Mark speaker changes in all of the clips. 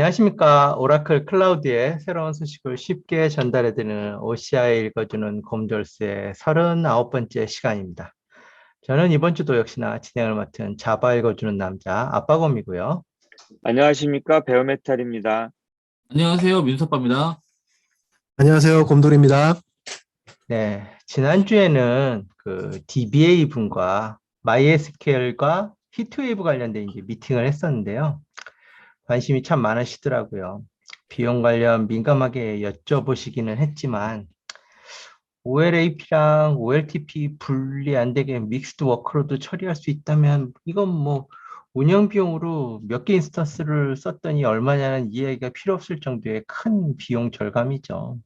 Speaker 1: 안녕하십니까. 오라클 클라우드의 새로운 소식을 쉽게 전달해드리는 OCI 읽어주는 곰돌스의 39번째 시간입니다. 저는 이번 주도 역시나 진행을 맡은 자바 읽어주는 남자 아빠곰이고요.
Speaker 2: 안녕하십니까. 베어메탈입니다.
Speaker 3: 안녕하세요. 민서빠입니다.
Speaker 4: 안녕하세요. 곰돌입니다.
Speaker 1: 네, 지난주에는 그 DBA 분과 MySQL과 히트웨이브 관련된 이제 미팅을 했었는데요. 관심이 참 많으시더라고요. 비용 관련 민감하게 여쭤보시기는 했지만 OLAP랑 OLTP 분리 안 되게 믹스드 워크로도 처리할 수 있다면 이건 뭐 운영 비용으로 몇 개 인스턴스를 썼더니 얼마냐는 이야기가 필요 없을 정도의 큰 비용 절감이죠.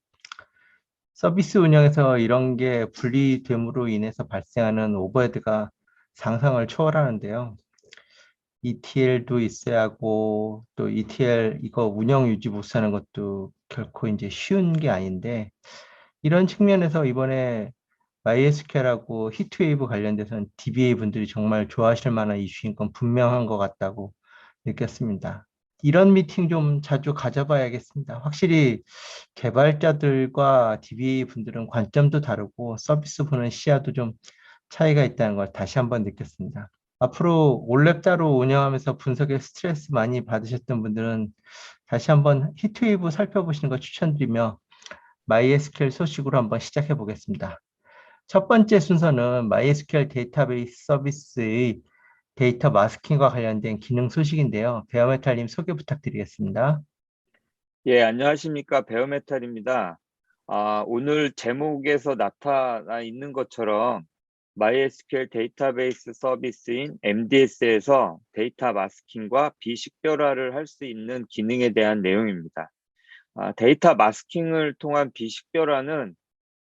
Speaker 1: 서비스 운영에서 이런 게 분리됨으로 인해서 발생하는 오버헤드가 상상을 초월하는데요. ETL도 있어야 하고 또 ETL 이거 운영 유지 못하는 것도 결코 이제 쉬운 게 아닌데 이런 측면에서 이번에 MySQL하고 히트웨이브 관련돼서는 DBA 분들이 정말 좋아하실 만한 이슈인 건 분명한 것 같다고 느꼈습니다. 이런 미팅 좀 자주 가져봐야겠습니다. 확실히 개발자들과 DBA 분들은 관점도 다르고 서비스 보는 시야도 좀 차이가 있다는 걸 다시 한번 느꼈습니다. 앞으로 올랩 따로 운영하면서 분석에 스트레스 많이 받으셨던 분들은 다시 한번 히트웨이브 살펴보시는 거 추천드리며 MySQL 소식으로 한번 시작해 보겠습니다. 첫 번째 순서는 MySQL 데이터베이스 서비스의 데이터 마스킹과 관련된 기능 소식인데요. 베어메탈님 소개 부탁드리겠습니다.
Speaker 2: 예, 안녕하십니까. 베어메탈입니다. 오늘 제목에서 나타나 있는 것처럼 MySQL 데이터베이스 서비스인 MDS에서 데이터 마스킹과 비식별화를 할 수 있는 기능에 대한 내용입니다. 데이터 마스킹을 통한 비식별화는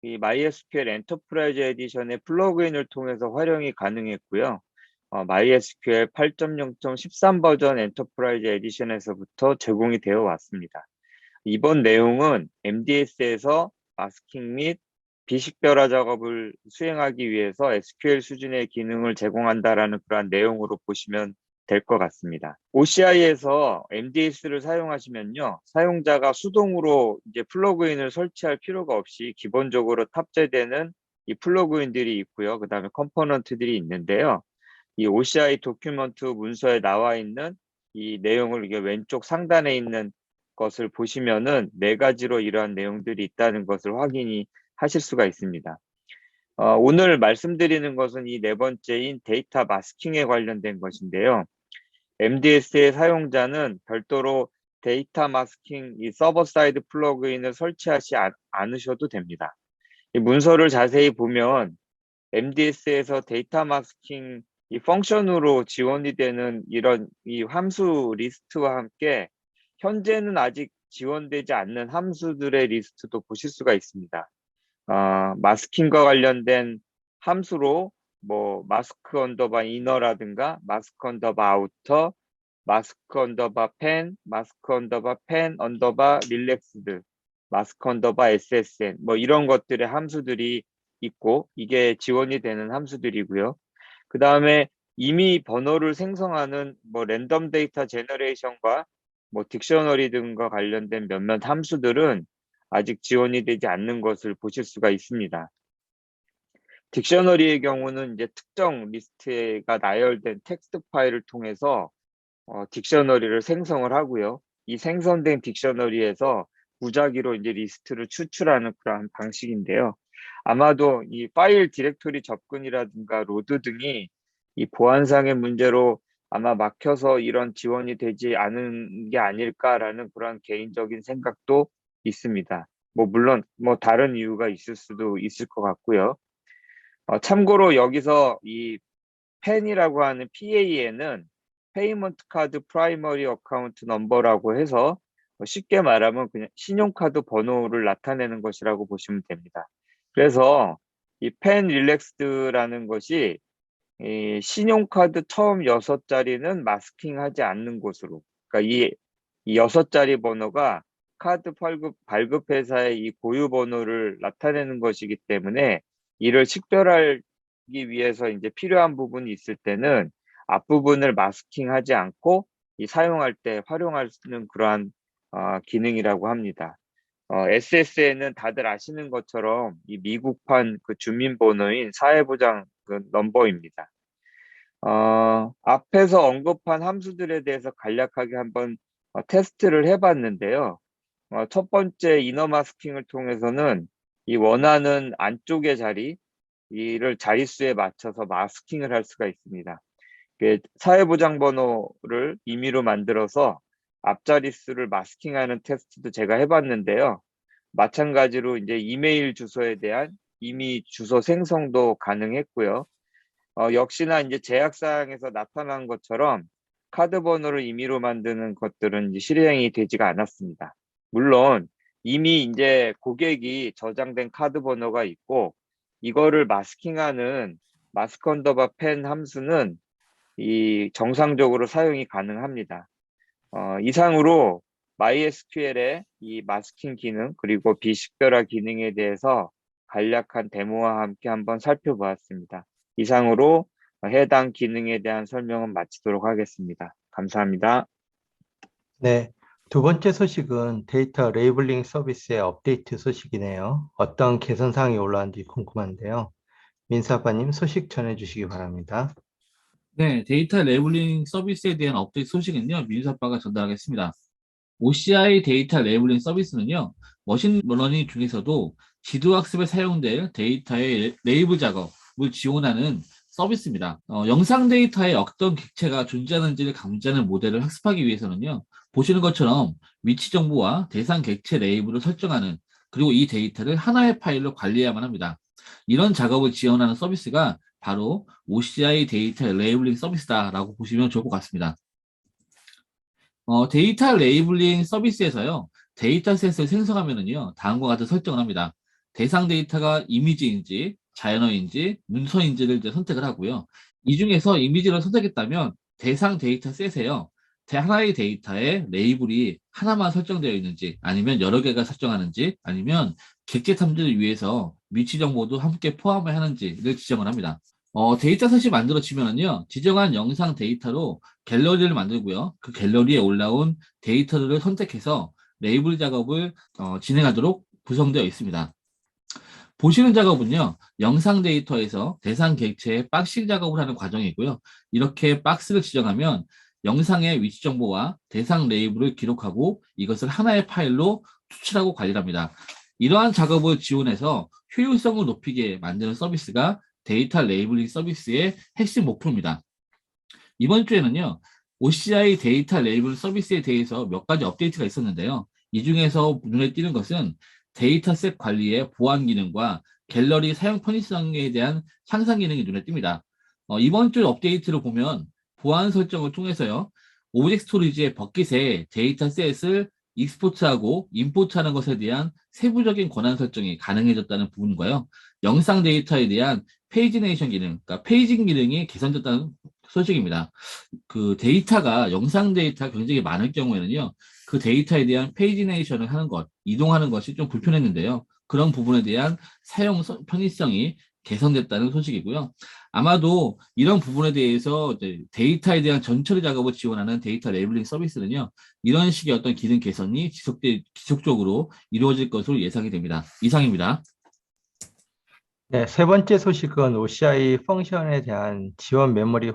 Speaker 2: 이 MySQL 엔터프라이즈 에디션의 플러그인을 통해서 활용이 가능했고요. MySQL 8.0.13 버전 엔터프라이즈 에디션에서부터 제공이 되어 왔습니다. 이번 내용은 MDS에서 마스킹 및 비식별화 작업을 수행하기 위해서 SQL 수준의 기능을 제공한다라는 그러한 내용으로 보시면 될 것 같습니다. OCI에서 MDS를 사용하시면요, 사용자가 수동으로 이제 플러그인을 설치할 필요가 없이 기본적으로 탑재되는 이 플러그인들이 있고요. 그 다음에 컴포넌트들이 있는데요. 이 OCI 도큐먼트 문서에 나와 있는 이 내용을 이게 왼쪽 상단에 있는 것을 보시면은 4가지로 이러한 내용들이 있다는 것을 확인이 하실 수가 있습니다. 오늘 말씀드리는 것은 이 4번째인 데이터 마스킹에 관련된 것인데요. MDS의 사용자는 별도로 데이터 마스킹 이 서버 사이드 플러그인을 설치하지 않으셔도 됩니다. 이 문서를 자세히 보면 MDS에서 데이터 마스킹 이 펑션으로 지원이 되는 이런 이 함수 리스트와 함께 현재는 아직 지원되지 않는 함수들의 리스트도 보실 수가 있습니다. 마스킹과 관련된 함수로 뭐 마스크 언더바 이너라든가 마스크 언더바 아우터, 마스크 언더바 펜, 마스크 언더바 펜 언더바 릴렉스드, 마스크 언더바 SSN 뭐 이런 것들의 함수들이 있고 이게 지원이 되는 함수들이고요. 그 다음에 이미 번호를 생성하는 뭐 랜덤 데이터 제너레이션과 뭐 딕셔너리 등과 관련된 몇몇 함수들은 아직 지원이 되지 않는 것을 보실 수가 있습니다. 딕셔너리의 경우는 이제 특정 리스트가 나열된 텍스트 파일을 통해서 딕셔너리를 생성을 하고요. 이 생성된 딕셔너리에서 무작위로 이제 리스트를 추출하는 그러한 방식인데요. 아마도 이 파일 디렉토리 접근이라든가 로드 등이 이 보안상의 문제로 아마 막혀서 이런 지원이 되지 않은 게 아닐까라는 그런 개인적인 생각도 있습니다. 뭐 물론 뭐 다른 이유가 있을 수도 있을 것 같고요. 참고로 여기서 이 펜이라고 하는 PA에는 페이먼트 카드 프라이머리 어카운트 넘버라고 해서 쉽게 말하면 그냥 신용카드 번호를 나타내는 것이라고 보시면 됩니다. 그래서 이 펜 릴렉스드라는 것이 이 신용카드 처음 6자리는 마스킹하지 않는 곳으로, 그러니까 이 6자리 번호가 카드 발급 회사의 이 고유 번호를 나타내는 것이기 때문에 이를 식별하기 위해서 이제 필요한 부분이 있을 때는 앞부분을 마스킹하지 않고 이 사용할 때 활용하는 그러한 기능이라고 합니다. SSN은 다들 아시는 것처럼 이 미국판 그 주민번호인 사회보장 그 넘버입니다. 앞에서 언급한 함수들에 대해서 간략하게 한번 테스트를 해봤는데요. 첫 번째 이너 마스킹을 통해서는 이 원하는 안쪽의 이를 자릿수에 맞춰서 마스킹을 할 수가 있습니다. 사회보장번호를 임의로 만들어서 앞자릿수를 마스킹하는 테스트도 제가 해봤는데요. 마찬가지로 이제 이메일 주소에 대한 임의 주소 생성도 가능했고요. 역시나 이제 제약사항에서 나타난 것처럼 카드 번호를 임의로 만드는 것들은 이제 실행이 되지가 않았습니다. 물론 이미 이제 고객이 저장된 카드 번호가 있고 이거를 마스킹하는 마스크 언더바 펜 함수는 이 정상적으로 사용이 가능합니다. 이상으로 MySQL의 이 마스킹 기능 그리고 비식별화 기능에 대해서 간략한 데모와 함께 한번 살펴보았습니다. 이상으로 해당 기능에 대한 설명은 마치도록 하겠습니다. 감사합니다.
Speaker 1: 네, 두 번째 소식은 데이터 레이블링 서비스의 업데이트 소식이네요. 어떤 개선 사항이 올라왔는지 궁금한데요. 민사빠님 소식 전해주시기 바랍니다.
Speaker 3: 네, 데이터 레이블링 서비스에 대한 업데이트 소식은요, 민수아빠가 전달하겠습니다. OCI 데이터 레이블링 서비스는요, 머신러닝 중에서도 지도학습에 사용될 데이터의 레이블 작업을 지원하는 서비스입니다. 영상 데이터에 어떤 객체가 존재하는지를 감지하는 모델을 학습하기 위해서는요, 보시는 것처럼 위치 정보와 대상 객체 레이블을 설정하는, 그리고 이 데이터를 하나의 파일로 관리해야만 합니다. 이런 작업을 지원하는 서비스가 바로 OCI 데이터 레이블링 서비스다라고 보시면 좋을 것 같습니다. 데이터 레이블링 서비스에서요, 데이터셋을 생성하면은요, 다음과 같은 설정을 합니다. 대상 데이터가 이미지인지, 자연어인지, 문서인지를 이제 선택을 하고요. 이 중에서 이미지를 선택했다면 대상 데이터셋에요, 하나의 데이터에 레이블이 하나만 설정되어 있는지, 아니면 여러 개가 설정하는지, 아니면 객체 탐지를 위해서 위치 정보도 함께 포함을 하는지를 지정을 합니다. 데이터셋이 만들어지면은요, 지정한 영상 데이터로 갤러리를 만들고요. 그 갤러리에 올라온 데이터들을 선택해서 레이블 작업을 진행하도록 구성되어 있습니다. 보시는 작업은요, 영상 데이터에서 대상 객체의 박싱 작업을 하는 과정이고요. 이렇게 박스를 지정하면 영상의 위치 정보와 대상 레이블을 기록하고 이것을 하나의 파일로 추출하고 관리합니다. 이러한 작업을 지원해서 효율성을 높이게 만드는 서비스가 데이터 레이블링 서비스의 핵심 목표입니다. 이번 주에는요, OCI 데이터 레이블 서비스에 대해서 몇 가지 업데이트가 있었는데요. 이 중에서 눈에 띄는 것은 데이터셋 관리의 보안 기능과 갤러리 사용 편의성에 대한 향상 기능이 눈에 띕니다. 이번 주 업데이트를 보면 보안 설정을 통해서요, 오브젝트 스토리지의 버킷에 데이터셋을 익스포트하고 임포트하는 것에 대한 세부적인 권한 설정이 가능해졌다는 부분과요, 영상 데이터에 대한 페이지네이션 기능, 그러니까 페이징 기능이 개선됐다는 소식입니다. 그 데이터가 영상 데이터가 굉장히 많을 경우에는요, 그 데이터에 대한 페이지네이션을 하는 것, 이동하는 것이 좀 불편했는데요. 그런 부분에 대한 사용 편의성이 개선됐다는 소식이고요. 아마도 이런 부분에 대해서 데이터에 대한 전처리 작업을 지원하는 데이터 레이블링 서비스는요, 이런 식의 어떤 기능 개선이 지속적으로 이루어질 것으로 예상이 됩니다. 이상입니다.
Speaker 1: 네, 세 번째 소식은 OCI 펑션에 대한 지원 메모리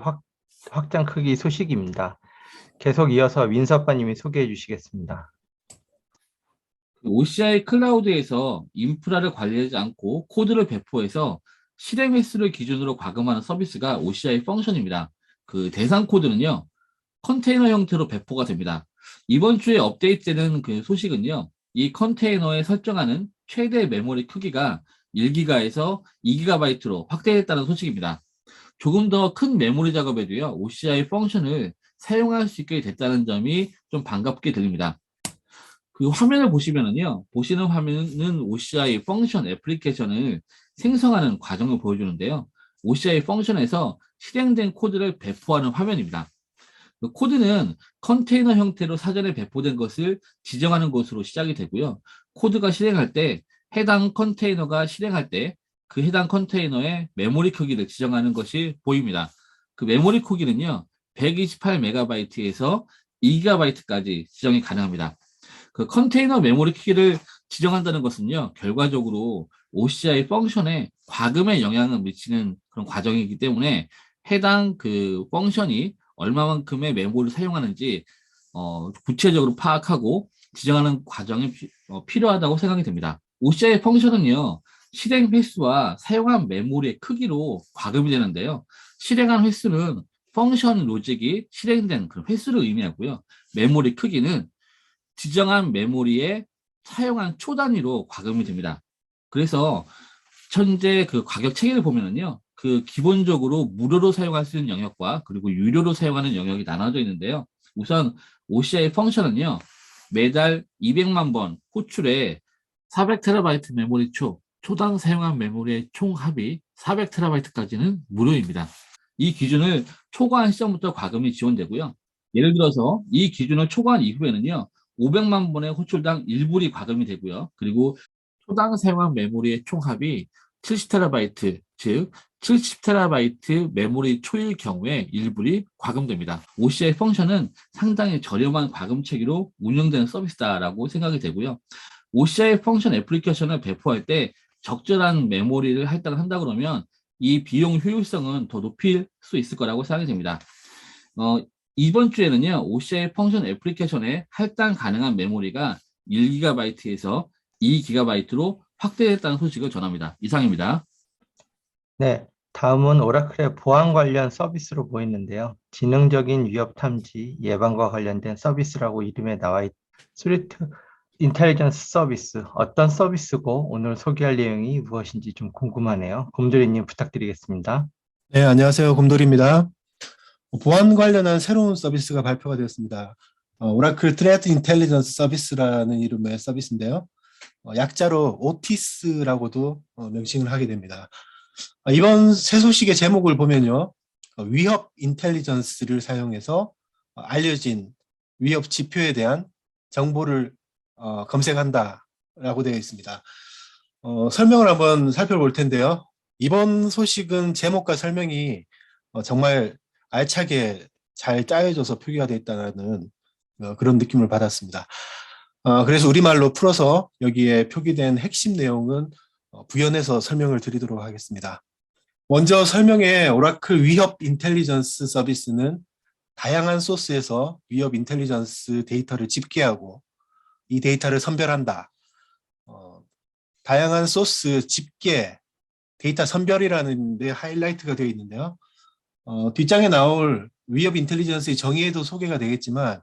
Speaker 1: 확장 크기 소식입니다. 계속 이어서 민서빠님이 소개해 주시겠습니다.
Speaker 3: OCI 클라우드에서 인프라를 관리하지 않고 코드를 배포해서 실행 횟수를 기준으로 과금하는 서비스가 OCI 펑션입니다. 그 대상 코드는요, 컨테이너 형태로 배포가 됩니다. 이번 주에 업데이트되는 그 소식은요, 이 컨테이너에 설정하는 최대 메모리 크기가 1기가에서 2기가바이트로 확대했다는 소식입니다. 조금 더 큰 메모리 작업에도요, OCI 펑션을 사용할 수 있게 됐다는 점이 좀 반갑게 들립니다. 그 화면을 보시면은요, 보시는 화면은 OCI 펑션 애플리케이션을 생성하는 과정을 보여주는데요. OCI 펑션에서 실행된 코드를 배포하는 화면입니다. 그 코드는 컨테이너 형태로 사전에 배포된 것을 지정하는 것으로 시작이 되고요. 코드가 실행할 때 해당 컨테이너가 실행할 때 그 해당 컨테이너의 메모리 크기를 지정하는 것이 보입니다. 그 메모리 크기는요, 128MB에서 2GB까지 지정이 가능합니다. 그 컨테이너 메모리 키를 지정한다는 것은요, 결과적으로 OCI 펑션에 과금의 영향을 미치는 그런 과정이기 때문에 해당 그 펑션이 얼마만큼의 메모리를 사용하는지 구체적으로 파악하고 지정하는 과정이 필요하다고 생각이 됩니다. OCI 펑션은요, 실행 횟수와 사용한 메모리의 크기로 과금이 되는데요. 실행한 횟수는 펑션 로직이 실행된 그 횟수를 의미하고요. 메모리 크기는 지정한 메모리에 사용한 초 단위로 과금이 됩니다. 그래서 현재 그 가격 체계를 보면은요, 그 기본적으로 무료로 사용할 수 있는 영역과 그리고 유료로 사용하는 영역이 나눠져 있는데요. 우선 OCI 펑션은요, 매달 200만 번 호출에 400TB 메모리 초당 사용한 메모리의 총 합이 400TB까지는 무료입니다. 이 기준을 초과한 시점부터 과금이 지원되고요. 예를 들어서 이 기준을 초과한 이후에는요, 500만 번의 호출당 1불이 과금이 되고요. 그리고 초당 사용한 메모리의 총합이 70TB, 즉 70TB 메모리 초일 경우에 1불이 과금됩니다. OCI 펑션은 상당히 저렴한 과금 체계로 운영되는 서비스다라고 생각이 되고요. OCI 펑션 애플리케이션을 배포할 때 적절한 메모리를 할당한다 그러면 이 비용 효율성은 더 높일 수 있을 거라고 생각이 됩니다. 이번 주에는요, OCI 펑션 애플리케이션에 할당 가능한 메모리가 1GB에서 2GB로 확대됐다는 소식을 전합니다. 이상입니다.
Speaker 1: 네, 다음은 오라클의 보안 관련 서비스로 보이는데요. 지능적인 위협 탐지, 예방과 관련된 서비스라고 이름에 나와 있 스리트 인텔리전스 서비스, 어떤 서비스고 오늘 소개할 내용이 무엇인지 좀 궁금하네요. 곰돌이님 부탁드리겠습니다.
Speaker 4: 네, 안녕하세요. 곰돌이입니다. 보안 관련한 새로운 서비스가 발표가 되었습니다. 오라클 트레트 인텔리전스 서비스라는 이름의 서비스인데요. 약자로 오티스라고도 명칭을 하게 됩니다. 이번 새 소식의 제목을 보면요. 위협 인텔리전스를 사용해서 알려진 위협 지표에 대한 정보를 검색한다라고 되어 있습니다. 설명을 한번 살펴볼 텐데요. 이번 소식은 제목과 설명이 정말 알차게 잘 짜여져서 표기가 되어 있다는 그런 느낌을 받았습니다. 그래서 우리말로 풀어서 여기에 표기된 핵심 내용은 부연해서 설명을 드리도록 하겠습니다. 먼저 설명에 오라클 위협 인텔리전스 서비스는 다양한 소스에서 위협 인텔리전스 데이터를 집계하고 이 데이터를 선별한다. 다양한 소스 집계, 데이터 선별이라는 데 하이라이트가 되어 있는데요. 뒷장에 나올 위협 인텔리전스의 정의에도 소개가 되겠지만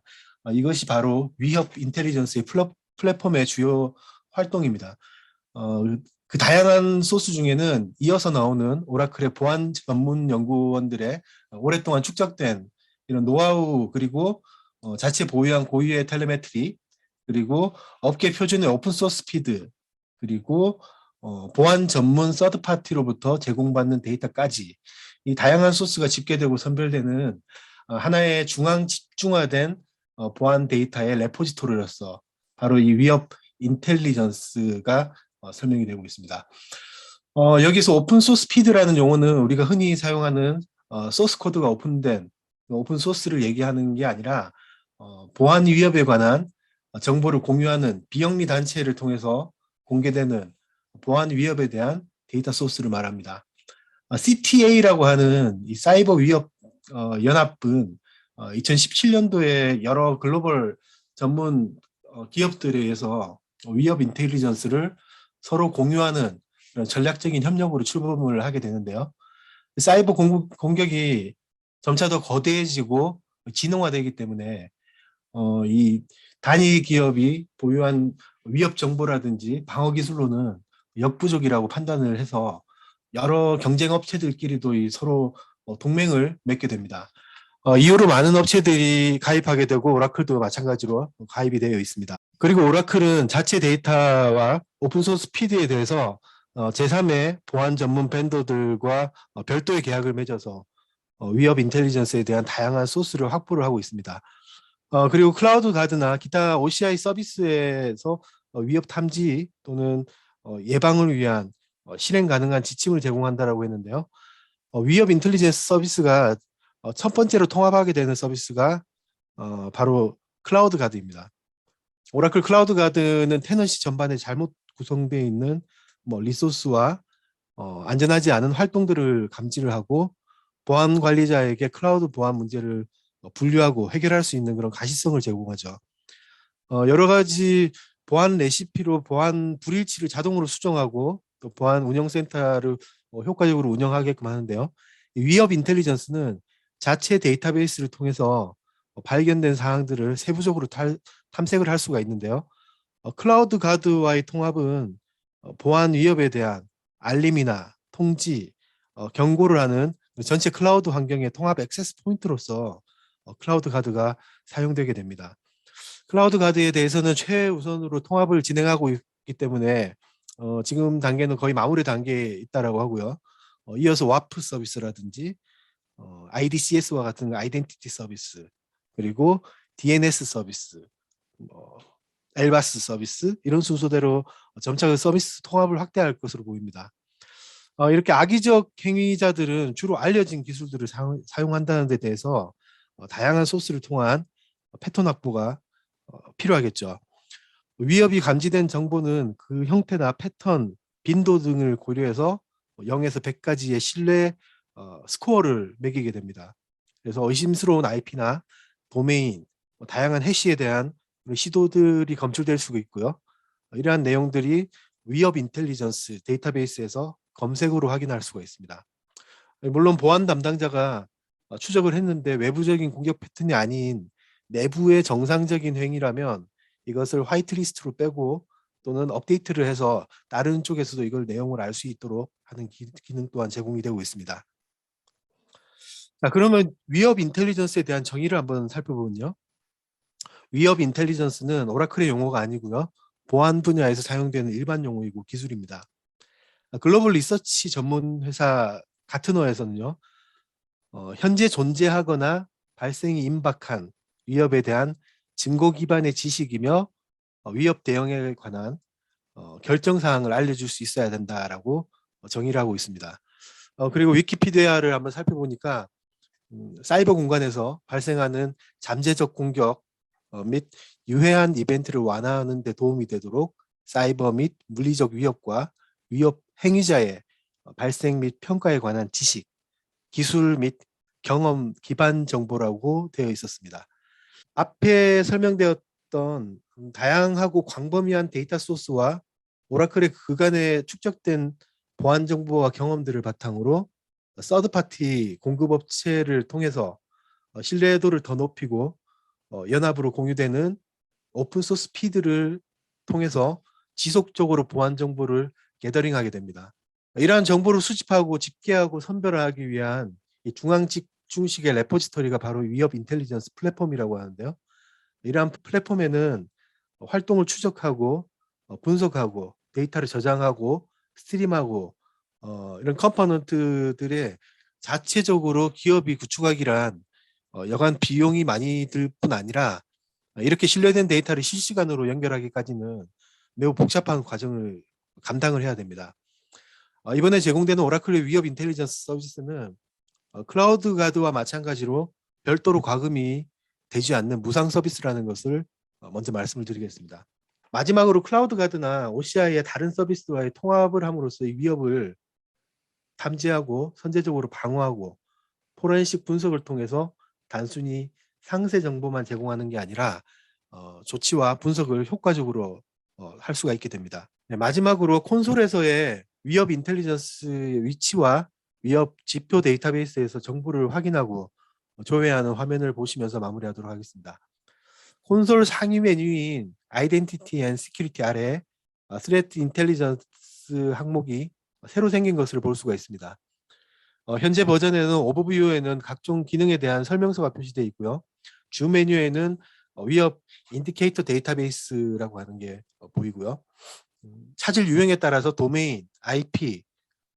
Speaker 4: 이것이 바로 위협 인텔리전스의 플랫폼의 주요 활동입니다. 그 다양한 소스 중에는 이어서 나오는 오라클의 보안 전문 연구원들의 오랫동안 축적된 이런 노하우, 그리고 자체 보유한 고유의 텔레메트리, 그리고 업계 표준의 오픈소스 피드, 그리고 보안 전문 서드파티로부터 제공받는 데이터까지 이 다양한 소스가 집계되고 선별되는 하나의 중앙 집중화된 보안 데이터의 레포지토리로서 바로 이 위협 인텔리전스가 설명이 되고 있습니다. 여기서 오픈소스 피드라는 용어는 우리가 흔히 사용하는 소스 코드가 오픈된 오픈소스를 얘기하는 게 아니라 보안 위협에 관한 정보를 공유하는 비영리 단체를 통해서 공개되는 보안 위협에 대한 데이터 소스를 말합니다. CTA라고 하는 이 사이버 위협 연합은 2017년도에 여러 글로벌 전문 기업들에 의해서 위협 인텔리전스를 서로 공유하는 이런 전략적인 협력으로 출범을 하게 되는데요. 사이버 공격이 점차 더 거대해지고 진흥화되기 때문에 이 단위 기업이 보유한 위협 정보라든지 방어 기술로는 역부족이라고 판단을 해서 여러 경쟁 업체들끼리도 서로 동맹을 맺게 됩니다. 이후로 많은 업체들이 가입하게 되고 오라클도 마찬가지로 가입이 되어 있습니다. 그리고 오라클은 자체 데이터와 오픈소스 피드에 대해서 제3의 보안 전문 벤더들과 별도의 계약을 맺어서 위협 인텔리전스에 대한 다양한 소스를 확보를 하고 있습니다. 그리고 클라우드 가드나 기타 OCI 서비스에서 위협 탐지 또는 예방을 위한 실행 가능한 지침을 제공한다라고 했는데요. 위협 인텔리전스 서비스가 첫 번째로 통합하게 되는 서비스가 바로 클라우드 가드입니다. 오라클 클라우드 가드는 테넌시 전반에 잘못 구성되어 있는 뭐 리소스와 안전하지 않은 활동들을 감지를 하고 보안 관리자에게 클라우드 보안 문제를 분류하고 해결할 수 있는 그런 가시성을 제공하죠. 여러 가지 보안 레시피로 보안 불일치를 자동으로 수정하고 또 보안 운영센터를 효과적으로 운영하게끔 하는데요. 이 위협 인텔리전스는 자체 데이터베이스를 통해서 발견된 사항들을 세부적으로 탐색을 할 수가 있는데요. 클라우드 가드와의 통합은 보안 위협에 대한 알림이나 통지, 경고를 하는 전체 클라우드 환경의 통합 액세스 포인트로서 클라우드 가드가 사용되게 됩니다. 클라우드 가드에 대해서는 최우선으로 통합을 진행하고 있기 때문에 지금 단계는 거의 마무리 단계에 있다라고 하고요. 이어서 와프 서비스라든지 IDCS와 같은 아이덴티티 서비스, 그리고 DNS 서비스, 엘바스 서비스 이런 순서대로 점차 그 서비스 통합을 확대할 것으로 보입니다. 이렇게 악의적 행위자들은 주로 알려진 기술들을 사용한다는 데 대해서 다양한 소스를 통한 패턴 확보가 필요하겠죠. 위협이 감지된 정보는 그 형태나 패턴, 빈도 등을 고려해서 0에서 100까지의 신뢰 스코어를 매기게 됩니다. 그래서 의심스러운 IP나 도메인, 다양한 해시에 대한 시도들이 검출될 수가 있고요. 이러한 내용들이 위협 인텔리전스 데이터베이스에서 검색으로 확인할 수가 있습니다. 물론 보안 담당자가 추적을 했는데 외부적인 공격 패턴이 아닌 내부의 정상적인 행위라면 이것을 화이트리스트로 빼고 또는 업데이트를 해서 다른 쪽에서도 이걸 내용을 알 수 있도록 하는 기능 또한 제공이 되고 있습니다. 자, 그러면 위협 인텔리전스에 대한 정의를 한번 살펴보면요. 위협 인텔리전스는 오라클의 용어가 아니고요. 보안 분야에서 사용되는 일반 용어이고 기술입니다. 글로벌 리서치 전문 회사 가트너에서는요. 현재 존재하거나 발생이 임박한 위협에 대한 증거 기반의 지식이며 위협 대응에 관한 결정 사항을 알려줄 수 있어야 된다라고 정의를 하고 있습니다. 그리고 위키피디아를 한번 살펴보니까 사이버 공간에서 발생하는 잠재적 공격 및 유해한 이벤트를 완화하는 데 도움이 되도록 사이버 및 물리적 위협과 위협 행위자의 발생 및 평가에 관한 지식, 기술 및 경험 기반 정보라고 되어 있었습니다. 앞에 설명되었던 다양하고 광범위한 데이터 소스와 오라클의 그간에 축적된 보안 정보와 경험들을 바탕으로 서드파티 공급업체를 통해서 신뢰도를 더 높이고 연합으로 공유되는 오픈소스 피드를 통해서 지속적으로 보안 정보를 게더링하게 됩니다. 이러한 정보를 수집하고 집계하고 선별하기 위한 이 중앙 집중식의 레포지터리가 바로 위협 인텔리전스 플랫폼이라고 하는데요. 이러한 플랫폼에는 활동을 추적하고 분석하고 데이터를 저장하고 스트림하고 이런 컴포넌트들의 자체적으로 기업이 구축하기란 여간 비용이 많이 들 뿐 아니라 이렇게 신뢰된 데이터를 실시간으로 연결하기까지는 매우 복잡한 과정을 감당을 해야 됩니다. 이번에 제공되는 오라클의 위협 인텔리전스 서비스는 클라우드 가드와 마찬가지로 별도로 과금이 되지 않는 무상 서비스라는 것을 먼저 말씀을 드리겠습니다. 마지막으로 클라우드 가드나 OCI의 다른 서비스와의 통합을 함으로써 이 위협을 탐지하고 선제적으로 방어하고 포렌식 분석을 통해서 단순히 상세 정보만 제공하는 게 아니라 조치와 분석을 효과적으로 할 수가 있게 됩니다. 네, 마지막으로 콘솔에서의 위협 인텔리전스의 위치와 위협 지표 데이터베이스에서 정보를 확인하고 조회하는 화면을 보시면서 마무리하도록 하겠습니다. 콘솔 상위 메뉴인 아이덴티티 앤 시큐리티 아래 스레트 인텔리전스 항목이 새로 생긴 것을 볼 수가 있습니다. 현재 버전에는 오버뷰에는 각종 기능에 대한 설명서가 표시되어 있고요. 주 메뉴에는 위협 인디케이터 데이터베이스라고 하는 게 보이고요. 찾을 유형에 따라서 도메인, IP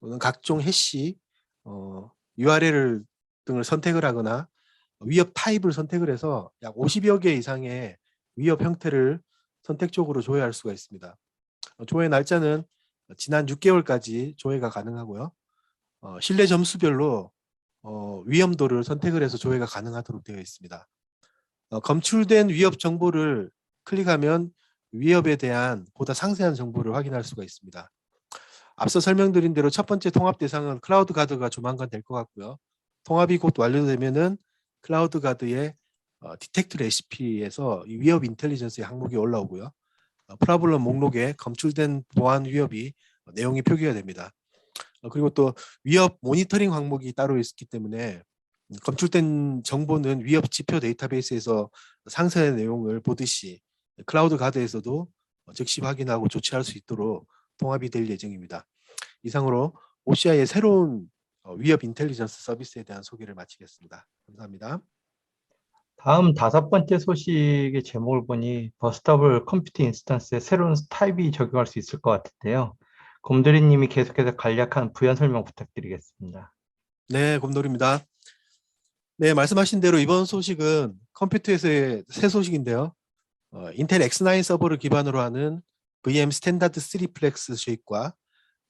Speaker 4: 또는 각종 해시, URL 등을 선택을 하거나 위협 타입을 선택을 해서 약 50여 개 이상의 위협 형태를 선택적으로 조회할 수가 있습니다. 조회 날짜는 지난 6개월까지 조회가 가능하고요. 신뢰 점수별로 위험도를 선택을 해서 조회가 가능하도록 되어 있습니다. 검출된 위협 정보를 클릭하면 위협에 대한 보다 상세한 정보를 확인할 수가 있습니다. 앞서 설명드린 대로 첫 번째 통합 대상은 클라우드 가드가 조만간 될 것 같고요. 통합이 곧 완료되면은 클라우드 가드의 디텍트 레시피에서 이 위협 인텔리전스의 항목이 올라오고요. 프라블럼 목록에 검출된 보안 위협이 내용이 표기가 됩니다. 그리고 또 위협 모니터링 항목이 따로 있기 때문에 검출된 정보는 위협 지표 데이터베이스에서 상세한 내용을 보듯이 클라우드 가드에서도 즉시 확인하고 조치할 수 있도록 통합이 될 예정입니다. 이상으로 OCI의 새로운 위협 인텔리전스 서비스에 대한 소개를 마치겠습니다. 감사합니다.
Speaker 1: 다음 5번째 소식의 제목을 보니 버스터블 컴퓨터 인스턴스에 새로운 타입이 적용할 수 있을 것 같은데요. 곰돌이님이 계속해서 간략한 부연 설명 부탁드리겠습니다.
Speaker 4: 네, 곰돌입니다. 네, 말씀하신 대로 이번 소식은 컴퓨터에서의 새 소식인데요. 인텔 X9 서버를 기반으로 하는 VM 스탠다드 3 플렉스 쉐입과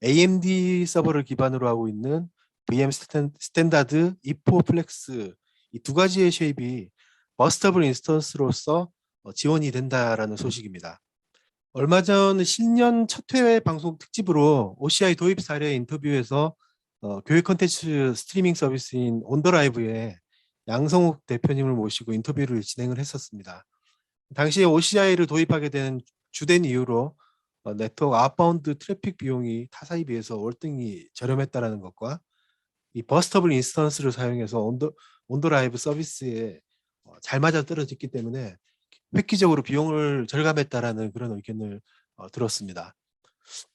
Speaker 4: AMD 서버를 기반으로 하고 있는 VM 스탠다드 E4 플렉스 이 두 가지의 쉐입이 버스터블 인스턴스로서 지원이 된다라는 소식입니다. 얼마 전 신년 첫 회의 방송 특집으로 OCI 도입 사례 인터뷰에서 교육 콘텐츠 스트리밍 서비스인 온더라이브에 양성욱 대표님을 모시고 인터뷰를 진행을 했었습니다. 당시에 OCI를 도입하게 된 주된 이유로 네트워크 아웃바운드 트래픽 비용이 타사에 비해서 월등히 저렴했다는 것과 이 버스터블 인스턴스를 사용해서 온더라이브 서비스에 잘 맞아떨어졌기 때문에 획기적으로 비용을 절감했다라는 그런 의견을 들었습니다.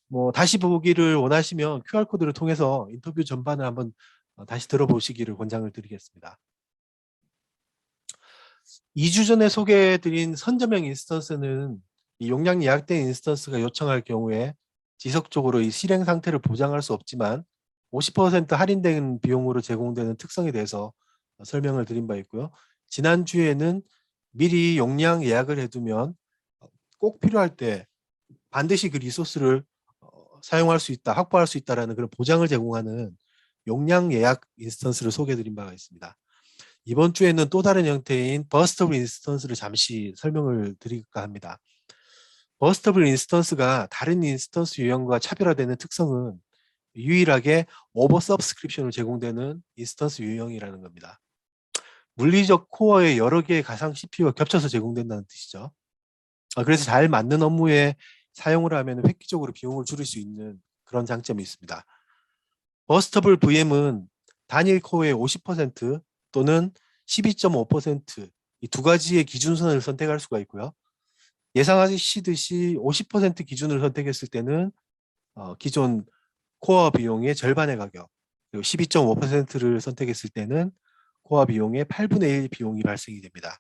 Speaker 4: 뭐 다시 보기를 원하시면 QR코드를 통해서 인터뷰 전반을 한번 다시 들어보시기를 권장을 드리겠습니다. 2주 전에 소개해드린 선점형 인스턴스는 이 용량 예약된 인스턴스가 요청할 경우에 지속적으로 이 실행 상태를 보장할 수 없지만 50% 할인된 비용으로 제공되는 특성에 대해서 설명을 드린 바 있고요. 지난주에는 미리 용량 예약을 해두면 꼭 필요할 때 반드시 그 리소스를 사용할 수 있다, 확보할 수 있다는 그런 보장을 제공하는 용량 예약 인스턴스를 소개해드린 바가 있습니다. 이번 주에는 또 다른 형태인 버스터블 인스턴스를 잠시 설명을 드릴까 합니다. 버스터블 인스턴스가 다른 인스턴스 유형과 차별화되는 특성은 유일하게 오버 서브스크립션으로 제공되는 인스턴스 유형이라는 겁니다. 물리적 코어의 여러 개의 가상 CPU가 겹쳐서 제공된다는 뜻이죠. 그래서 잘 맞는 업무에 사용을 하면 획기적으로 비용을 줄일 수 있는 그런 장점이 있습니다. 버스터블 VM은 단일 코어의 50% 또는 12.5% 이 두 가지의 기준선을 선택할 수가 있고요. 예상하시듯이 50% 기준을 선택했을 때는 기존 코어 비용의 절반의 가격, 그리고 12.5%를 선택했을 때는 코어 비용의 8분의 1 비용이 발생이 됩니다.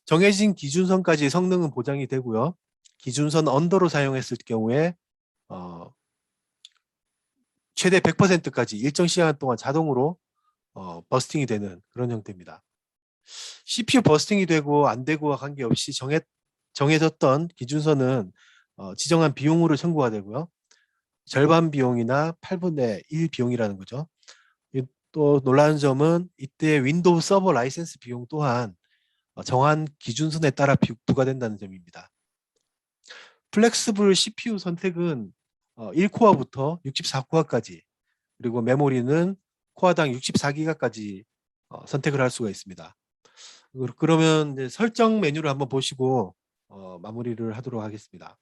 Speaker 4: 정해진 기준선까지 성능은 보장이 되고요. 기준선 언더로 사용했을 경우에 최대 100%까지 일정 시간 동안 자동으로 버스팅이 되는 그런 형태입니다. CPU 버스팅이 되고 안 되고와 관계없이 정해졌던 기준선은 지정한 비용으로 청구가 되고요. 절반 비용이나 8분의 1 비용이라는 거죠. 또 놀라운 점은 이때 윈도우 서버 라이센스 비용 또한 정한 기준선에 따라 부과된다는 점입니다. 플렉스블 CPU 선택은 1코어부터 64코어까지 그리고 메모리는 코어당 64기가까지 선택을 할 수가 있습니다. 그러면 이제 설정 메뉴를 한번 보시고 마무리를 하도록 하겠습니다.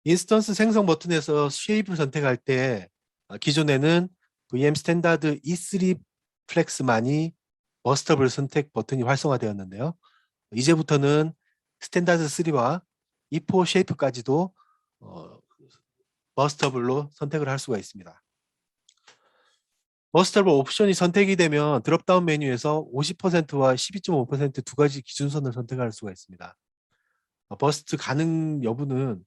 Speaker 4: 인스턴스 생성 버튼에서 쉐입을 선택할 때 기존에는 VM 스탠다드 E3 플렉스만이 버스터블 선택 버튼이 활성화되었는데요. 이제부터는 스탠다드 3와 E4 쉐이프까지도 버스터블로 선택을 할 수가 있습니다. 버스터블 옵션이 선택이 되면 드롭다운 메뉴에서 50%와 12.5% 두 가지 기준선을 선택할 수가 있습니다. 버스트 가능 여부는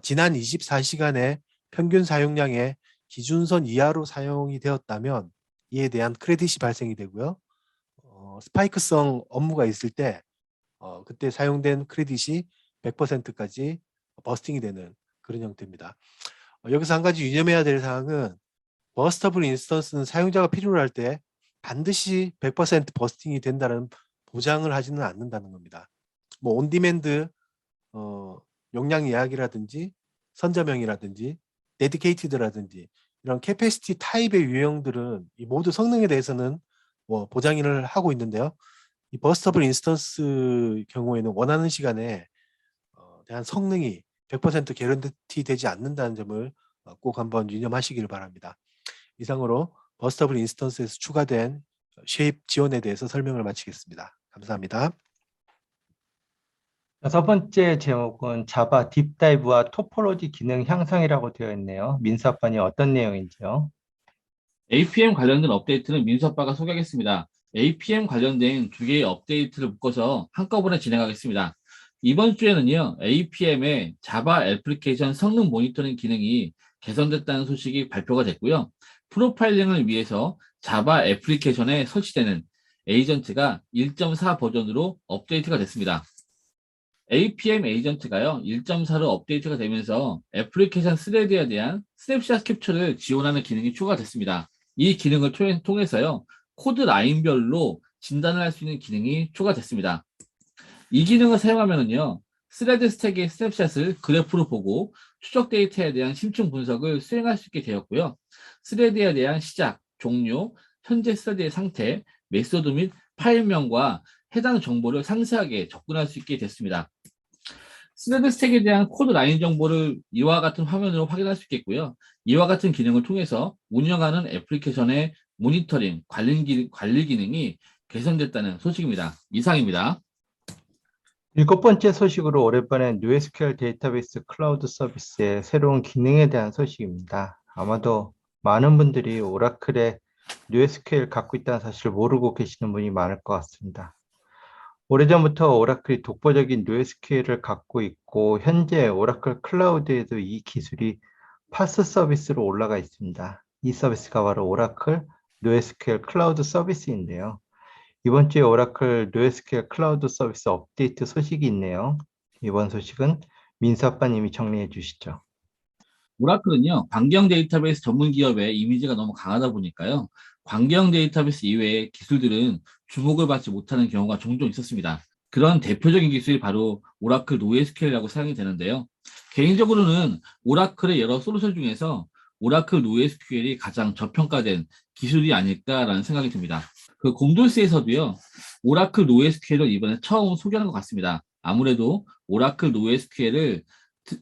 Speaker 4: 지난 24시간의 평균 사용량의 기준선 이하로 사용이 되었다면 이에 대한 크레딧이 발생이 되고요. 스파이크성 업무가 있을 때 그때 사용된 크레딧이 100%까지 버스팅이 되는 그런 형태입니다. 여기서 한 가지 유념해야 될 사항은 버스터블 인스턴스는 사용자가 필요로 할 때 반드시 100% 버스팅이 된다는 보장을 하지는 않는다는 겁니다. 뭐 온디맨드 용량 예약이라든지 선점형이라든지 데디케이티드라든지 이런 캐패시티 타입의 유형들은 이 모두 성능에 대해서는 뭐 보장을 하고 있는데요. 이 버스터블 인스턴스 경우에는 원하는 시간에 대한 성능이 100% 개런티 되지 않는다는 점을 꼭 한번 유념하시길 바랍니다. 이상으로 버스터블 인스턴스에서 추가된 쉐입 지원에 대해서 설명을 마치겠습니다. 감사합니다.
Speaker 1: 여섯 번째 제목은 자바 딥다이브와 토폴로지 기능 향상이라고 되어 있네요. 민수아빠님 어떤 내용인지요?
Speaker 3: APM 관련된 업데이트는 민수아빠가 소개하겠습니다. APM 관련된 두 개의 업데이트를 묶어서 한꺼번에 진행하겠습니다. 이번 주에는요, APM의 자바 애플리케이션 성능 모니터링 기능이 개선됐다는 소식이 발표가 됐고요. 프로파일링을 위해서 자바 애플리케이션에 설치되는 에이전트가 1.4 버전으로 업데이트가 됐습니다. APM 에이전트가요, 1.4로 업데이트가 되면서 애플리케이션 스레드에 대한 스냅샷 캡처를 지원하는 기능이 추가됐습니다. 이 기능을 통해서요, 코드 라인별로 진단을 할 수 있는 기능이 추가됐습니다. 이 기능을 사용하면요, 스레드 스택의 스냅샷을 그래프로 보고 추적 데이터에 대한 심층 분석을 수행할 수 있게 되었고요. 스레드에 대한 시작, 종료, 현재 스레드의 상태, 메소드 및 파일명과 해당 정보를 상세하게 접근할 수 있게 됐습니다. 스레드 스택에 대한 코드 라인 정보를 이와 같은 화면으로 확인할 수 있겠고요. 이와 같은 기능을 통해서 운영하는 애플리케이션의 모니터링, 관리 기능이 개선됐다는 소식입니다. 이상입니다.
Speaker 1: 일곱 번째 소식으로 오랜만에 NoSQL 데이터베이스 클라우드 서비스의 새로운 기능에 대한 소식입니다. 아마도 많은 분들이 오라클에 NoSQL 갖고 있다는 사실을 모르고 계시는 분이 많을 것 같습니다. 오래전부터 오라클이 독보적인 NoSQL을 갖고 있고 현재 오라클 클라우드에도 이 기술이 파스 서비스로 올라가 있습니다. 이 서비스가 바로 오라클 NoSQL 클라우드 서비스인데요. 이번 주에 오라클 NoSQL 클라우드 서비스 업데이트 소식이 있네요. 이번 소식은 민수 아빠님이 정리해 주시죠.
Speaker 3: 오라클은요, 광경 데이터베이스 전문 기업의 이미지가 너무 강하다 보니까요, 광경 데이터베이스 이외의 기술들은 주목을 받지 못하는 경우가 종종 있었습니다. 그런 대표적인 기술이 바로 오라클 NoSQL이라고 생각이 되는데요. 개인적으로는 오라클의 여러 솔루션 중에서 오라클 NoSQL이 가장 저평가된 기술이 아닐까라는 생각이 듭니다. 그 공돌스에서도요, 오라클 NoSQL을 이번에 처음 소개하는 것 같습니다. 아무래도 오라클 NoSQL을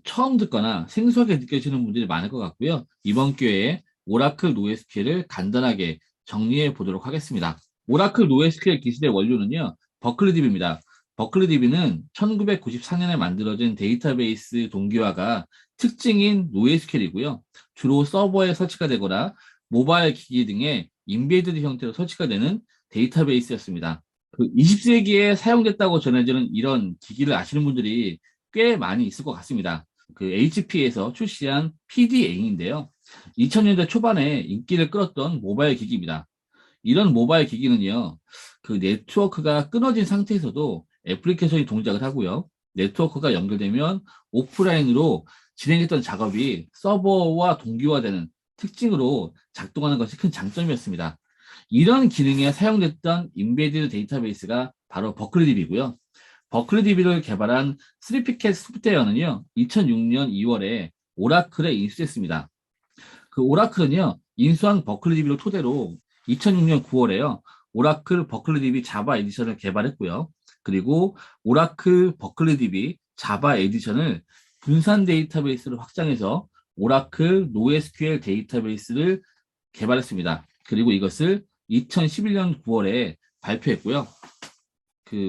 Speaker 3: 처음 듣거나 생소하게 느껴지는 분들이 많을 것 같고요. 이번 기회에 오라클 NoSQL을 간단하게 정리해 보도록 하겠습니다. 오라클 NoSQL 기술의 원료는요, 버클리DB입니다. 버클리DB는 1994년에 만들어진 데이터베이스 동기화가 특징인 NoSQL이고요. 주로 서버에 설치가 되거나 모바일 기기 등의 인베이드드 형태로 설치가 되는 데이터베이스였습니다. 20세기에 사용됐다고 전해지는 이런 기기를 아시는 분들이 꽤 많이 있을 것 같습니다. HP에서 출시한 PDA인데요. 2000년대 초반에 인기를 끌었던 모바일 기기입니다. 이런 모바일 기기는요, 네트워크가 끊어진 상태에서도 애플리케이션이 동작을 하고요. 네트워크가 연결되면 오프라인으로 진행했던 작업이 서버와 동기화되는 특징으로 작동하는 것이 큰 장점이었습니다. 이런 기능에 사용됐던 인베디드 데이터베이스가 바로 버클리DB고요. 버클리DB를 개발한 3피켓 소프트웨어는요, 2006년 2월에 오라클에 인수됐습니다. 오라클은요, 인수한 버클리DB를 토대로 2006년 9월에요, 오라클 버클리DB 자바 에디션을 개발했고요. 그리고 오라클 버클리DB 자바 에디션을 분산 데이터베이스로 확장해서 오라클 NoSQL 데이터베이스를 개발했습니다. 그리고 이것을 2011년 9월에 발표했고요.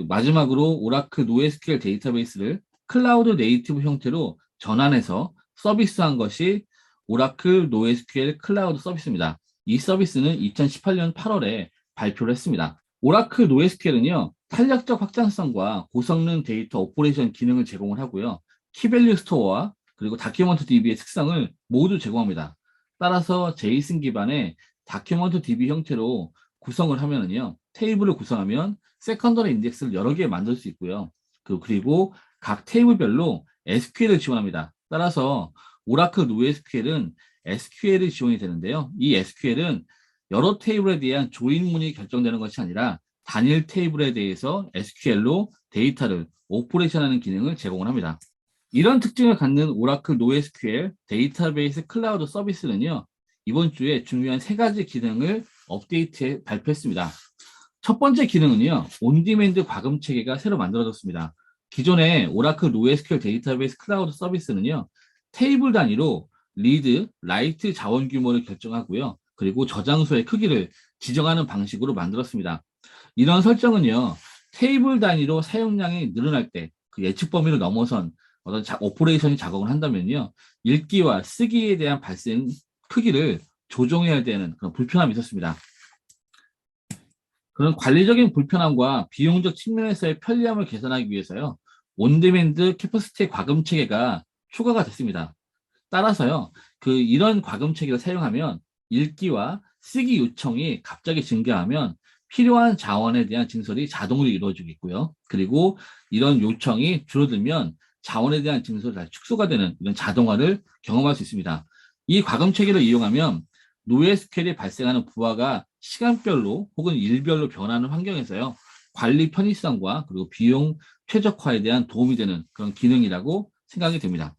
Speaker 3: 마지막으로 오라클 NoSQL 데이터베이스를 클라우드 네이티브 형태로 전환해서 서비스한 것이 오라클 NoSQL 클라우드 서비스입니다. 이 서비스는 2018년 8월에 발표를 했습니다. 오라클 NoSQL은요, 탄력적 확장성과 고성능 데이터 오퍼레이션 기능을 제공을 하고요. 키밸류 스토어와 그리고 다큐먼트 DB의 특성을 모두 제공합니다. 따라서 제이슨 기반의 다큐먼트 DB 형태로 구성을 하면은요, 테이블을 구성하면 세컨더리 인덱스를 여러 개 만들 수 있고요. 그리고 각 테이블별로 SQL을 지원합니다. 따라서 오라클 NoSQL은 SQL이 지원이 되는데요. 이 SQL은 여러 테이블에 대한 조인문이 결정되는 것이 아니라 단일 테이블에 대해서 SQL로 데이터를 오퍼레이션하는 기능을 제공을 합니다. 이런 특징을 갖는 오라클 NoSQL 데이터베이스 클라우드 서비스는요, 이번 주에 중요한 3가지 기능을 업데이트해 발표했습니다. 첫 번째 기능은요, 온디맨드 과금 체계가 새로 만들어졌습니다. 기존의 오라클 NoSQL 데이터베이스 클라우드 서비스는요, 테이블 단위로 리드, 라이트 자원 규모를 결정하고요, 그리고 저장소의 크기를 지정하는 방식으로 만들었습니다. 이런 설정은요, 테이블 단위로 사용량이 늘어날 때 그 예측 범위를 넘어선 어떤 오퍼레이션이 작업을 한다면요, 읽기와 쓰기에 대한 발생 크기를 조정해야 되는 그런 불편함이 있었습니다. 그런 관리적인 불편함과 비용적 측면에서의 편리함을 개선하기 위해서요, 온디맨드 캐퍼시티 과금 체계가 추가가 됐습니다. 따라서요, 이런 과금 체계를 사용하면 읽기와 쓰기 요청이 갑자기 증가하면 필요한 자원에 대한 증설이 자동으로 이루어지겠고요. 그리고 이런 요청이 줄어들면 자원에 대한 증설이 다시 축소가 되는 이런 자동화를 경험할 수 있습니다. 이 과금 체계를 이용하면 NoSQL이 발생하는 부하가 시간별로 혹은 일별로 변하는 환경에서요, 관리 편의성과 그리고 비용 최적화에 대한 도움이 되는 그런 기능이라고 생각이 됩니다.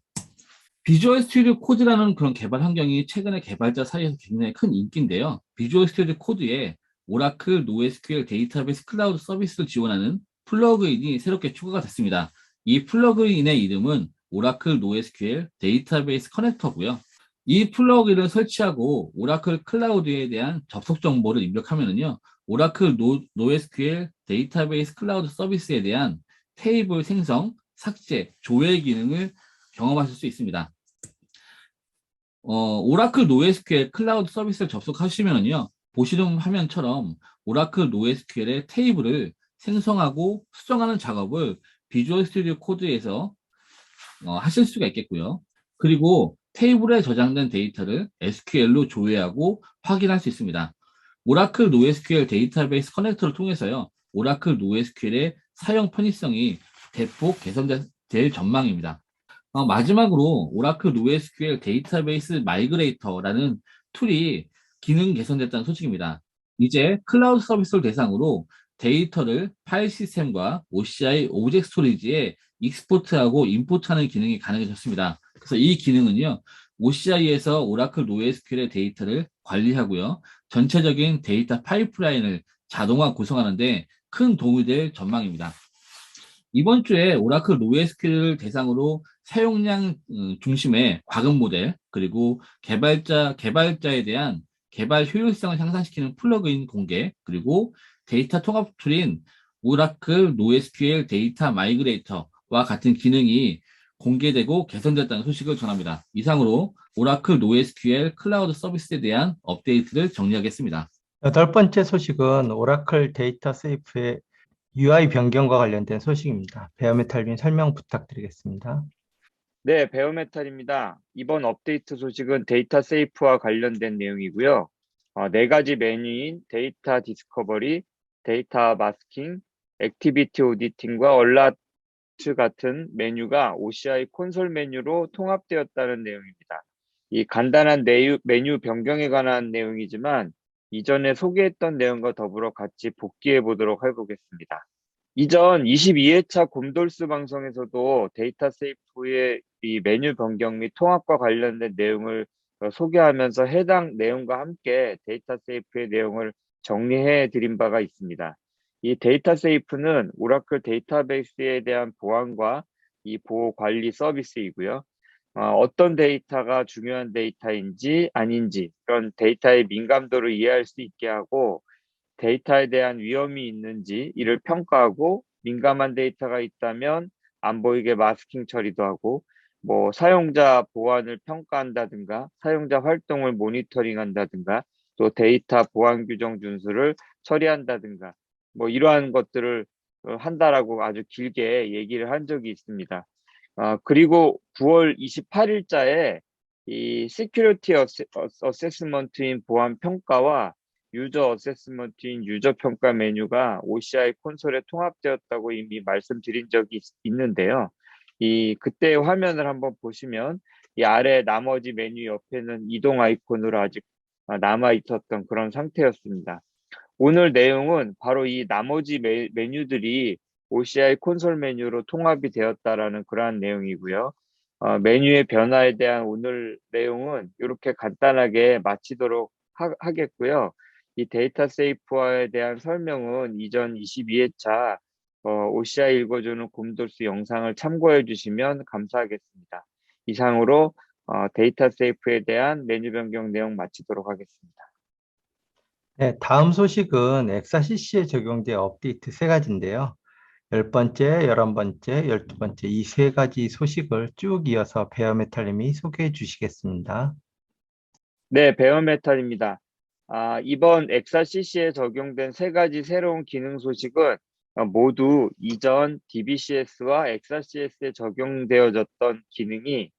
Speaker 3: 비주얼 스튜디오 코드라는 그런 개발 환경이 최근에 개발자 사이에서 굉장히 큰 인기인데요. 비주얼 스튜디오 코드에 오라클 NoSQL 데이터베이스 클라우드 서비스를 지원하는 플러그인이 새롭게 추가가 됐습니다. 이 플러그인의 이름은 오라클 NoSQL 데이터베이스 커넥터고요. 이 플러그인을 설치하고 오라클 클라우드에 대한 접속 정보를 입력하면요, 오라클 NoSQL 데이터베이스 클라우드 서비스에 대한 테이블 생성, 삭제, 조회 기능을 경험하실 수 있습니다. 오라클 NoSQL 클라우드 서비스를 접속하시면요, 보시는 화면처럼 오라클 NoSQL의 테이블을 생성하고 수정하는 작업을 비주얼 스튜디오 코드에서 하실 수가 있겠고요. 그리고 테이블에 저장된 데이터를 SQL로 조회하고 확인할 수 있습니다. 오라클 NoSQL 데이터베이스 커넥터를 통해서요, 오라클 NoSQL의 사용 편의성이 대폭 개선될 전망입니다. 마지막으로 오라클 NoSQL 데이터베이스 마이그레이터라는 툴이 기능 개선됐다는 소식입니다. 이제 클라우드 서비스를 대상으로 데이터를 파일 시스템과 OCI 오브젝트 스토리지에 익스포트하고 임포트하는 기능이 가능해졌습니다. 그래서 이 기능은요, OCI에서 오라클 NoSQL의 데이터를 관리하고요, 전체적인 데이터 파이프라인을 자동화 구성하는 데 큰 도움이 될 전망입니다. 이번 주에 오라클 NoSQL을 대상으로 사용량 중심의 과금 모델, 그리고 개발자에 대한 개발 효율성을 향상시키는 플러그인 공개, 그리고 데이터 통합 툴인 오라클 NoSQL 데이터 마이그레이터와 같은 기능이 공개되고 개선됐다는 소식을 전합니다. 이상으로 오라클 NoSQL 클라우드 서비스에 대한 업데이트를 정리하겠습니다.
Speaker 1: 8번째 소식은 오라클 데이터 세이프의 UI 변경과 관련된 소식입니다. 베어메탈님 설명 부탁드리겠습니다.
Speaker 2: 네, 베어메탈입니다. 이번 업데이트 소식은 데이터 세이프와 관련된 내용이고요. 4가지 메뉴인 데이터 디스커버리, 데이터 마스킹, 액티비티 오디팅과 얼라트 같은 메뉴가 OCI 콘솔 메뉴로 통합되었다는 내용입니다. 이 간단한 메뉴 변경에 관한 내용이지만 이전에 소개했던 내용과 더불어 같이 복기해 보도록 해보겠습니다. 이전 22회차 곰돌스 방송에서도 데이터 세이프의 이 메뉴 변경 및 통합과 관련된 내용을 소개하면서 해당 내용과 함께 데이터 세이프의 내용을 정리해 드린 바가 있습니다. 이 데이터 세이프는 오라클 데이터베이스에 대한 보안과 이 보호 관리 서비스이고요. 어떤 데이터가 중요한 데이터인지 아닌지 그런 데이터의 민감도를 이해할 수 있게 하고 데이터에 대한 위험이 있는지 이를 평가하고 민감한 데이터가 있다면 안 보이게 마스킹 처리도 하고 뭐 사용자 보안을 평가한다든가 사용자 활동을 모니터링한다든가 또 데이터 보안 규정 준수를 처리한다든가 뭐 이러한 것들을 한다라고 아주 길게 얘기를 한 적이 있습니다. 그리고 9월 28일자에 이 시큐리티 어세스먼트인 보안 평가와 유저 어세스먼트인 유저 평가 메뉴가 OCI 콘솔에 통합되었다고 이미 말씀드린 적이 있는데요. 그때 화면을 한번 보시면 이 아래 나머지 메뉴 옆에는 이동 아이콘으로 아직 남아 있었던 그런 상태였습니다. 오늘 내용은 바로 이 나머지 메뉴들이 OCI 콘솔 메뉴로 통합이 되었다라는 그러한 내용이고요. 메뉴의 변화에 대한 오늘 내용은 이렇게 간단하게 마치도록 하겠고요. 이 데이터 세이프화에 대한 설명은 이전 22회차 OCI 읽어주는 곰돌스 영상을 참고해 주시면 감사하겠습니다. 이상으로 데이터 세이프에 대한 메뉴 변경 내용 마치도록 하겠습니다.
Speaker 1: 네, 다음 소식은 엑사CC에 적용된 업데이트 세 가지인데요. 10번째, 11번째, 12번째 이 세 가지 소식을 쭉 이어서 베어메탈님이 소개해 주시겠습니다.
Speaker 2: 네, 베어메탈입니다. 이번 엑사CC에 적용된 세 가지 새로운 기능 소식은 모두 이전 DBCS와 엑사CS에 적용되어졌던 기능이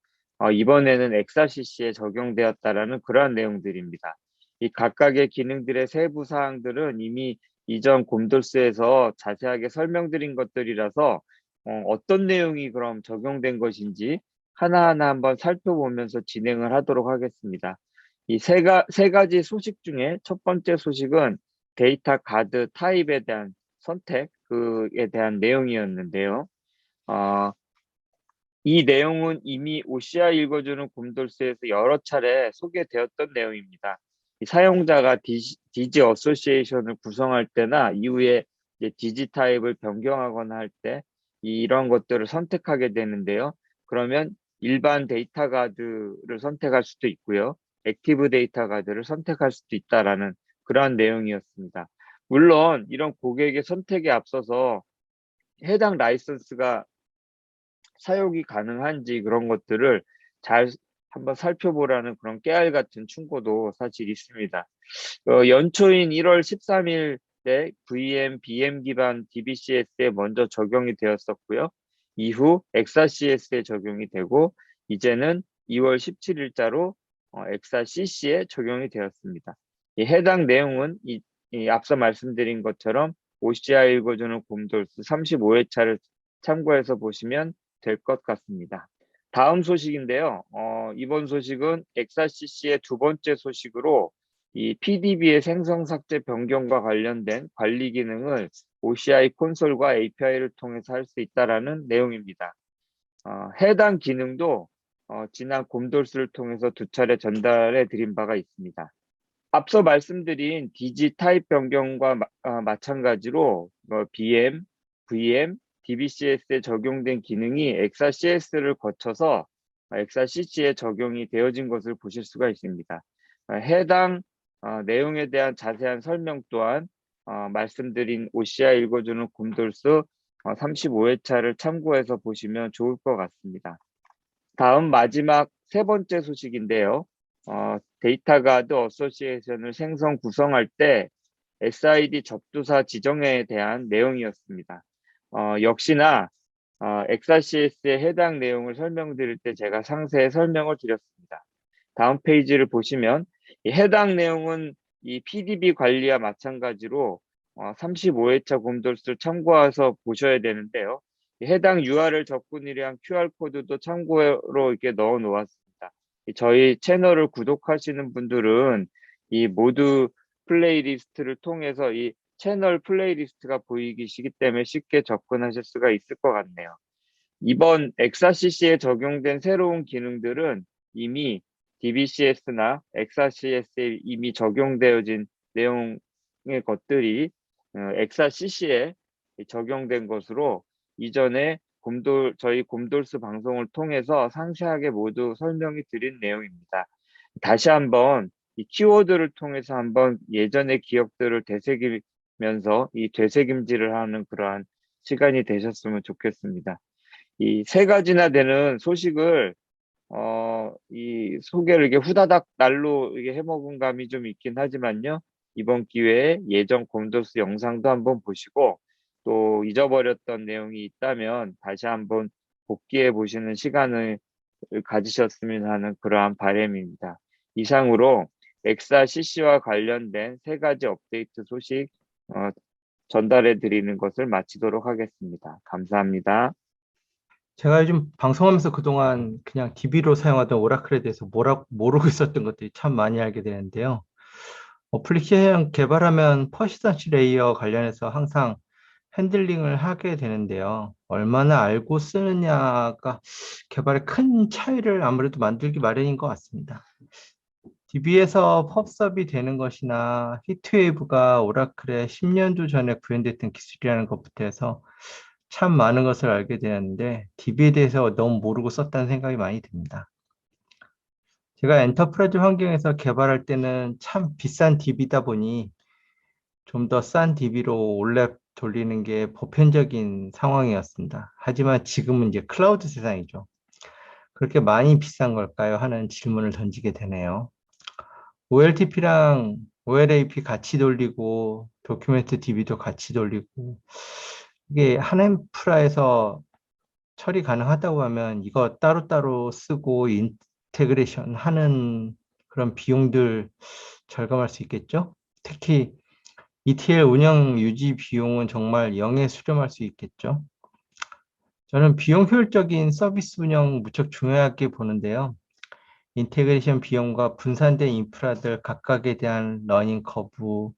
Speaker 2: 이번에는 엑사CC에 적용되었다라는 그러한 내용들입니다. 이 각각의 기능들의 세부 사항들은 이미 이전 곰돌스에서 자세하게 설명드린 것들이라서 어떤 내용이 그럼 적용된 것인지 하나하나 한번 살펴보면서 진행을 하도록 하겠습니다. 이 세 가지 소식 중에 첫 번째 소식은 데이터 가드 타입에 대한 선택에 대한 내용이었는데요. 이 내용은 이미 OCI 읽어주는 곰돌스에서 여러 차례 소개되었던 내용입니다. 이 사용자가 디지 어소시에이션을 구성할 때나 이후에 이제 디지 타입을 변경하거나 할 때 이런 것들을 선택하게 되는데요. 그러면 일반 데이터 가드를 선택할 수도 있고요. 액티브 데이터 가드를 선택할 수도 있다라는 그러한 내용이었습니다. 물론 이런 고객의 선택에 앞서서 해당 라이선스가 사용이 가능한지 그런 것들을 잘 한번 살펴보라는 그런 깨알 같은 충고도 사실 있습니다. 연초인 1월 13일에 VM, BM 기반 DBCS에 먼저 적용이 되었었고요. 이후 엑사CS에 적용이 되고 이제는 2월 17일자로 엑사CC에 적용이 되었습니다. 해당 내용은 앞서 말씀드린 것처럼 OCI 읽어주는 곰돌스 35회차를 참고해서 보시면 될 것 같습니다. 다음 소식인데요. 이번 소식은 엑사CC의 두 번째 소식으로 이 PDB의 생성 삭제 변경과 관련된 관리 기능을 OCI 콘솔과 API를 통해서 할 수 있다라는 내용입니다. 해당 기능도 지난 곰돌스를 통해서 두 차례 전달해 드린 바가 있습니다. 앞서 말씀드린 DG 타입 변경과 마찬가지로 BM, VM, DBCS에 적용된 기능이 엑사CS를 거쳐서 엑사CC에 적용이 되어진 것을 보실 수가 있습니다. 해당 내용에 대한 자세한 설명 또한 말씀드린 OCI 읽어주는 곰돌스 35회차를 참고해서 보시면 좋을 것 같습니다. 다음 마지막 세 번째 소식인데요. 데이터 가드 어소시에이션을 생성 구성할 때 SID 접두사 지정에 대한 내용이었습니다. 역시나 엑사CS에 해당 내용을 설명드릴 때 제가 상세히 설명을 드렸습니다. 다음 페이지를 보시면 해당 내용은 이 PDB 관리와 마찬가지로 35회차 곰돌스를 참고해서 보셔야 되는데요. 해당 URL 접근을 위한 QR코드도 참고로 이렇게 넣어 놓았습니다. 저희 채널을 구독하시는 분들은 이 모두 플레이리스트를 통해서 이 채널 플레이리스트가 보이시기 때문에 쉽게 접근하실 수가 있을 것 같네요. 이번 엑사CC에 적용된 새로운 기능들은 이미 DBCS나 엑사CS에 이미 적용되어진 내용의 것들이 엑사CC에 적용된 것으로 이전에 저희 곰돌스 방송을 통해서 상세하게 모두 설명이 드린 내용입니다. 다시 한번 이 키워드를 통해서 한번 예전의 기억들을 되새기면서 이 되새김질을 하는 그러한 시간이 되셨으면 좋겠습니다. 이 세 가지나 되는 소식을 이 소개를 이게 후다닥 날로 이게 해먹은 감이 좀 있긴 하지만요. 이번 기회에 예전 곰돌스 영상도 한번 보시고 또 잊어버렸던 내용이 있다면 다시 한번 복귀해 보시는 시간을 가지셨으면 하는 그러한 바람입니다. 이상으로 엑사CC와 관련된 세 가지 업데이트 소식 전달해 드리는 것을 마치도록 하겠습니다. 감사합니다.
Speaker 1: 제가 요즘 방송하면서 그동안 그냥 DB로 사용하던 오라클에 대해서 모르고 있었던 것들이 참 많이 알게 되는데요. 어플리케이션 개발하면 퍼시스턴시 레이어 관련해서 항상 핸들링을 하게 되는데요. 얼마나 알고 쓰느냐가 개발에 큰 차이를 아무래도 만들기 마련인 것 같습니다. DB에서 펍섭이 되는 것이나 히트웨이브가 오라클에 10년도 전에 구현됐던 기술이라는 것부터 해서 참 많은 것을 알게 되었는데 DB에 대해서 너무 모르고 썼다는 생각이 많이 듭니다. 제가 엔터프라이즈 환경에서 개발할 때는 참 비싼 DB다 보니 좀 더 싼 DB로 올랩 돌리는 게 보편적인 상황이었습니다. 하지만 지금은 이제 클라우드 세상이죠. 그렇게 많이 비싼 걸까요? 하는 질문을 던지게 되네요. OLTP랑 OLAP 같이 돌리고 도큐멘트 DB도 같이 돌리고 이게 한 인프라에서 처리 가능하다고 하면 이거 따로따로 쓰고 인테그레이션 하는 그런 비용들 절감할 수 있겠죠? 특히 ETL 운영 유지 비용은 정말 0에 수렴할 수 있겠죠? 저는 비용 효율적인 서비스 운영 무척 중요하게 보는데요. 인테그레이션 비용과 분산된 인프라들 각각에 대한 러닝 커브,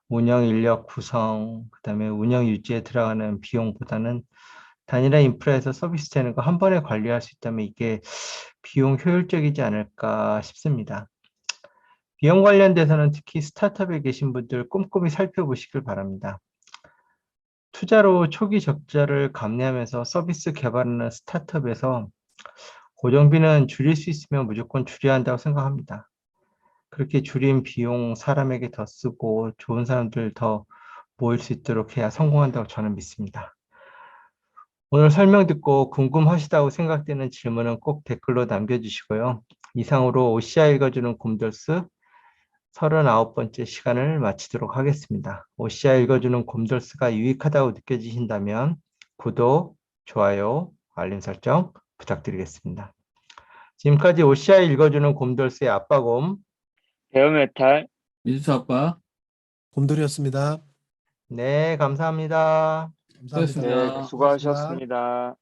Speaker 1: 운영 인력 구성, 그다음에 운영 유지에 들어가는 비용보다는 단일화 인프라에서 서비스 되는 거 한 번에 관리할 수 있다면 이게 비용 효율적이지 않을까 싶습니다. 비용 관련돼서는 특히 스타트업에 계신 분들 꼼꼼히 살펴보시길 바랍니다. 투자로 초기 적자를 감내하면서 서비스 개발하는 스타트업에서 고정비는 줄일 수 있으면 무조건 줄여야 한다고 생각합니다. 그렇게 줄인 비용 사람에게 더 쓰고 좋은 사람들 더 모일 수 있도록 해야 성공한다고 저는 믿습니다. 오늘 설명 듣고 궁금하시다고 생각되는 질문은 꼭 댓글로 남겨주시고요. 이상으로 OCI 읽어주는 곰돌스 39번째 시간을 마치도록 하겠습니다. OCI 읽어주는 곰돌스가 유익하다고 느껴지신다면 구독, 좋아요, 알림 설정 부탁드리겠습니다. 지금까지 OCI 읽어주는 곰돌스의 아빠곰
Speaker 2: 베어메탈
Speaker 3: 민수 아빠,
Speaker 4: 곰돌이었습니다.
Speaker 1: 네, 감사합니다.
Speaker 4: 감사합니다.
Speaker 2: 네,
Speaker 3: 수고하셨습니다.
Speaker 2: 수고하셨습니다.